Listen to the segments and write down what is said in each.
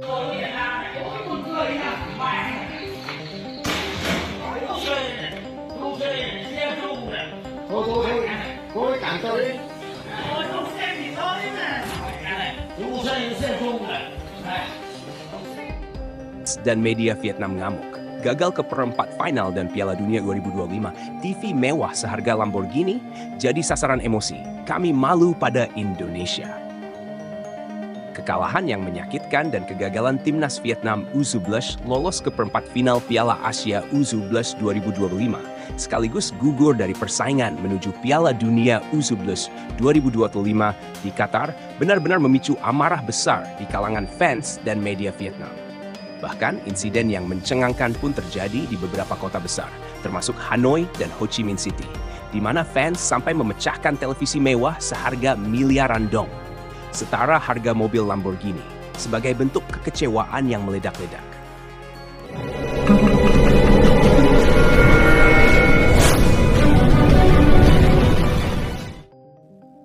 做越南也不这样卖，都是接种的，我感到我都是你说的，都是接种的，哎。Dan media Vietnam ngamuk. Gagal ke perempat final dan Piala Dunia 2025, TV mewah seharga Lamborghini jadi sasaran emosi. Kami malu pada Indonesia. Kekalahan yang menyakitkan dan kegagalan timnas Vietnam U17 lolos ke perempat final Piala Asia U17 2025, sekaligus gugur dari persaingan menuju Piala Dunia U17 2025 di Qatar, benar-benar memicu amarah besar di kalangan fans dan media Vietnam. Bahkan insiden yang mencengangkan pun terjadi di beberapa kota besar, termasuk Hanoi dan Ho Chi Minh City, di mana fans sampai memecahkan televisi mewah seharga miliaran dong, setara harga mobil Lamborghini, sebagai bentuk kekecewaan yang meledak-ledak.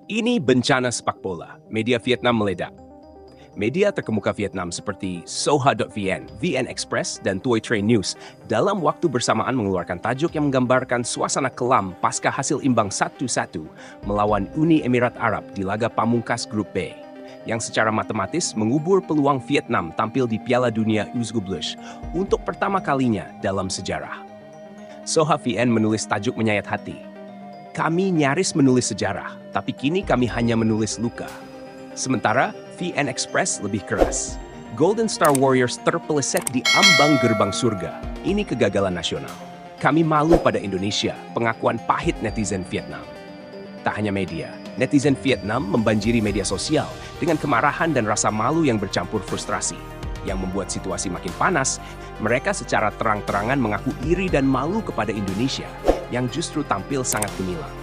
Ini bencana sepak bola, media Vietnam meledak. Media terkemuka Vietnam seperti Soha.vn, VN Express, dan Toi Train News dalam waktu bersamaan mengeluarkan tajuk yang menggambarkan suasana kelam pasca hasil imbang 1-1 melawan Uni Emirat Arab di laga pamungkas Grup B, yang secara matematis mengubur peluang Vietnam tampil di Piala Dunia U17 untuk pertama kalinya dalam sejarah. Soha VN menulis tajuk menyayat hati. Kami nyaris menulis sejarah, tapi kini kami hanya menulis luka. Sementara VN Express lebih keras. Golden Star Warriors terpeleset di ambang gerbang surga. Ini kegagalan nasional. Kami malu pada Indonesia, pengakuan pahit netizen Vietnam. Tak hanya media, netizen Vietnam membanjiri media sosial dengan kemarahan dan rasa malu yang bercampur frustrasi. Yang membuat situasi makin panas, mereka secara terang-terangan mengaku iri dan malu kepada Indonesia yang justru tampil sangat gemilang.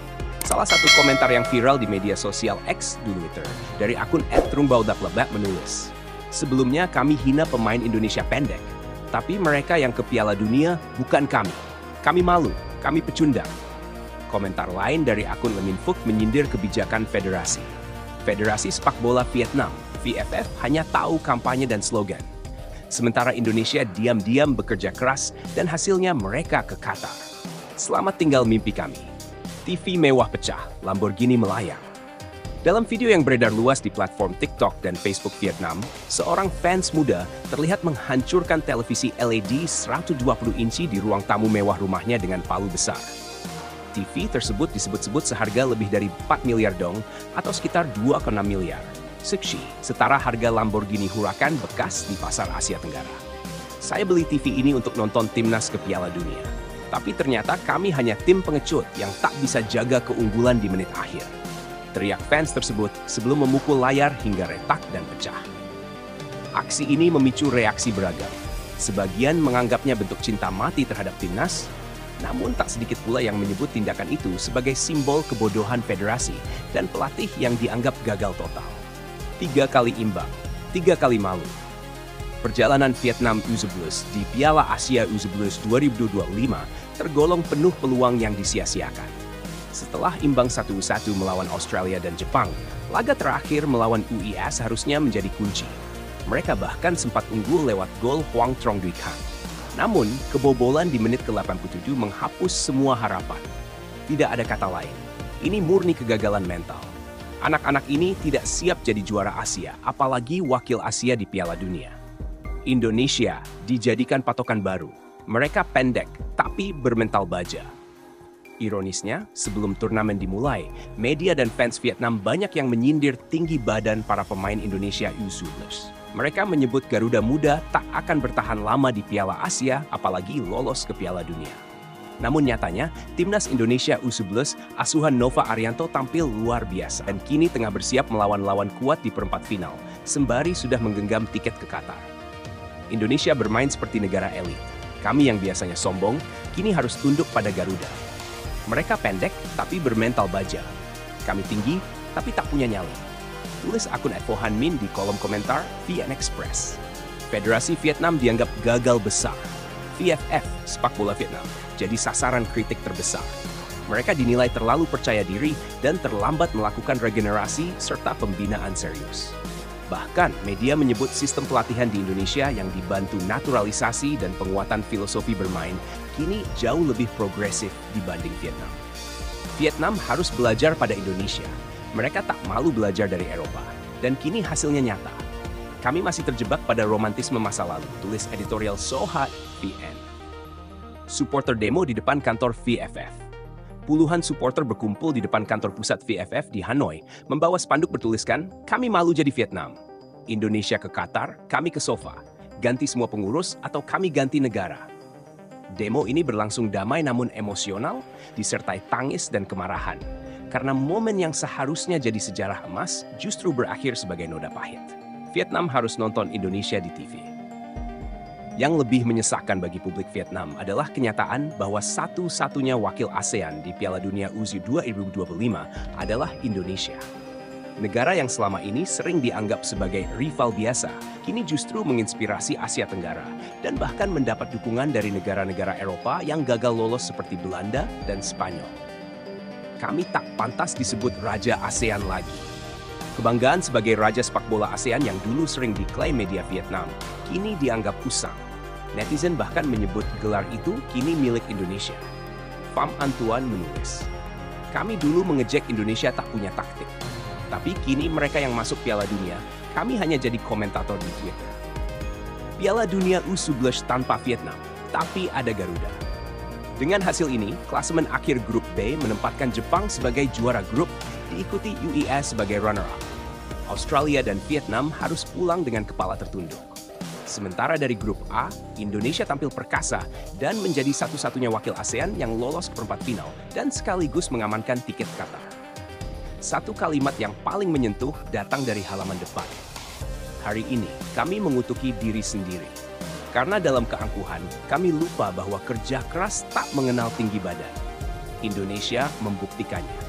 Salah satu komentar yang viral di media sosial X dulu Twitter dari akun @trumbaudaklebak menulis, "Sebelumnya kami hina pemain Indonesia pendek, tapi mereka yang ke Piala Dunia bukan kami. Kami malu, kami pecundang." Komentar lain dari akun Lemin Phuc menyindir kebijakan federasi. Federasi Sepak Bola Vietnam, VFF, hanya tahu kampanye dan slogan. Sementara Indonesia diam-diam bekerja keras dan hasilnya mereka ke Qatar. Selamat tinggal mimpi kami. TV mewah pecah, Lamborghini melayang. Dalam video yang beredar luas di platform TikTok dan Facebook Vietnam, seorang fans muda terlihat menghancurkan televisi LED 120 inci di ruang tamu mewah rumahnya dengan palu besar. TV tersebut disebut-sebut seharga lebih dari 4 miliar dong atau sekitar 2,6 miliar. Seksi, setara harga Lamborghini Huracan bekas di pasar Asia Tenggara. Saya beli TV ini untuk nonton timnas ke Piala Dunia. Tapi ternyata kami hanya tim pengecut yang tak bisa jaga keunggulan di menit akhir. Teriak fans tersebut sebelum memukul layar hingga retak dan pecah. Aksi ini memicu reaksi beragam. Sebagian menganggapnya bentuk cinta mati terhadap timnas, namun tak sedikit pula yang menyebut tindakan itu sebagai simbol kebodohan federasi dan pelatih yang dianggap gagal total. 3 kali imbang, 3 kali malu. Perjalanan Vietnam U17 di Piala Asia U17 2025 tergolong penuh peluang yang disia-siakan. Setelah imbang 1-1 melawan Australia dan Jepang, laga terakhir melawan UIS harusnya menjadi kunci. Mereka bahkan sempat unggul lewat gol Hoang Trong Duy Khang. Namun, kebobolan di menit ke-87 menghapus semua harapan. Tidak ada kata lain. Ini murni kegagalan mental. Anak-anak ini tidak siap jadi juara Asia, apalagi wakil Asia di Piala Dunia. Indonesia dijadikan patokan baru. Mereka pendek, tapi bermental baja. Ironisnya, sebelum turnamen dimulai, media dan fans Vietnam banyak yang menyindir tinggi badan para pemain Indonesia U17. Mereka menyebut Garuda Muda tak akan bertahan lama di Piala Asia, apalagi lolos ke Piala Dunia. Namun nyatanya, timnas Indonesia U11 asuhan Nova Arianto tampil luar biasa dan kini tengah bersiap melawan lawan kuat di perempat final, sembari sudah menggenggam tiket ke Qatar. Indonesia bermain seperti negara elit. Kami yang biasanya sombong, kini harus tunduk pada Garuda. Mereka pendek, tapi bermental baja. Kami tinggi, tapi tak punya nyali. Tulis akun @fohanmin di kolom komentar VN Express. Federasi Vietnam dianggap gagal besar. VFF, Sepak Bola Vietnam, jadi sasaran kritik terbesar. Mereka dinilai terlalu percaya diri dan terlambat melakukan regenerasi serta pembinaan serius. Bahkan, media menyebut sistem pelatihan di Indonesia yang dibantu naturalisasi dan penguatan filosofi bermain kini jauh lebih progresif dibanding Vietnam. Vietnam harus belajar pada Indonesia. Mereka tak malu belajar dari Eropa. Dan kini hasilnya nyata. Kami masih terjebak pada romantisme masa lalu, tulis editorial Soha VN. Supporter demo di depan kantor VFF. Puluhan supporter berkumpul di depan kantor pusat VFF di Hanoi, membawa spanduk bertuliskan, "Kami malu jadi Vietnam. Indonesia ke Qatar, kami ke sofa. Ganti semua pengurus atau kami ganti negara." Demo ini berlangsung damai namun emosional, disertai tangis dan kemarahan. Karena momen yang seharusnya jadi sejarah emas justru berakhir sebagai noda pahit. Vietnam harus nonton Indonesia di TV. Yang lebih menyesakkan bagi publik Vietnam adalah kenyataan bahwa satu-satunya wakil ASEAN di Piala Dunia U20 2025 adalah Indonesia. Negara yang selama ini sering dianggap sebagai rival biasa, kini justru menginspirasi Asia Tenggara dan bahkan mendapat dukungan dari negara-negara Eropa yang gagal lolos seperti Belanda dan Spanyol. Kami tak pantas disebut Raja ASEAN lagi. Kebanggaan sebagai Raja Sepak Bola ASEAN yang dulu sering diklaim media Vietnam, kini dianggap usang. Netizen bahkan menyebut gelar itu kini milik Indonesia. Pham Anh Tuan menulis, "Kami dulu mengejek Indonesia tak punya taktik. Tapi kini mereka yang masuk Piala Dunia, kami hanya jadi komentator di Twitter. Piala Dunia U11 tanpa Vietnam, tapi ada Garuda." Dengan hasil ini, klasemen akhir grup B menempatkan Jepang sebagai juara grup, diikuti UES sebagai runner-up. Australia dan Vietnam harus pulang dengan kepala tertunduk. Sementara dari grup A, Indonesia tampil perkasa dan menjadi satu-satunya wakil ASEAN yang lolos ke perempat final dan sekaligus mengamankan tiket Qatar. Satu kalimat yang paling menyentuh datang dari halaman depan. "Hari ini, kami mengutuki diri sendiri. Karena dalam keangkuhan, kami lupa bahwa kerja keras tak mengenal tinggi badan. Indonesia membuktikannya."